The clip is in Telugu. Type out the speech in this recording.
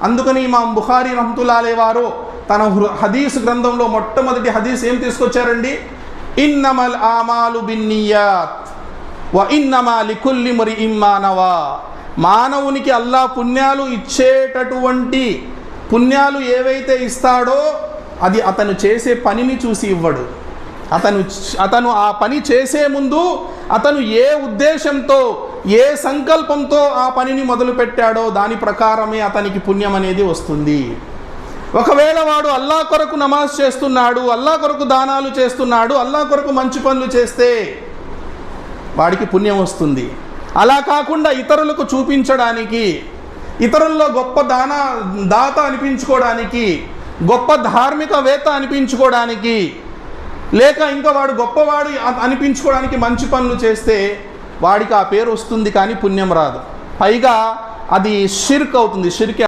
అందుకని ఇమాం బుఖారీ రహ్మతుల్లాహి అలైహి వారు తన హదీస్ గ్రంథంలో మొట్టమొదటి హదీస్ ఏం తీసుకొచ్చారండి? ఇన్నమల్ ఆమాలు బిన్నియాత్ వ ఇన్నమా లికుల్లి ఇమ్రిఇం మా నవా. మానవునికి అల్లాహ్ పుణ్యాలు ఇచ్చేటటువంటి పుణ్యాలు ఏవైతే ఇస్తాడో అది అతను చేసే పనిని చూసి ఇవ్వడు. అతను ఆ పని చేసే ముందు అతను ఏ ఉద్దేశంతో ఏ సంకల్పంతో ఆ పనిని మొదలు పెట్టాడో దాని ప్రకారమే అతనికి పుణ్యం అనేది వస్తుంది. ఒకవేళ వాడు అల్లాహ్ కొరకు నమాజ్ చేస్తున్నాడు, అల్లాహ్ కొరకు దానాలు చేస్తున్నాడు, అల్లాహ్ కొరకు మంచి పనులు చేస్తే వాడికి పుణ్యం వస్తుంది. అలా కాకుండా ఇతరులకు చూపించడానికి, ఇతరుల్లో గొప్ప దాత అనిపించుకోవడానికి, గొప్ప ధార్మికవేత్త అనిపించుకోవడానికి, లేక ఇంకా వాడు గొప్పవాడు అనిపించుకోవడానికి మంచి పనులు చేస్తే వాడికి ఆ పేరు వస్తుంది కానీ పుణ్యం రాదు. పైగా అది షిర్క్ అవుతుంది. షిర్క్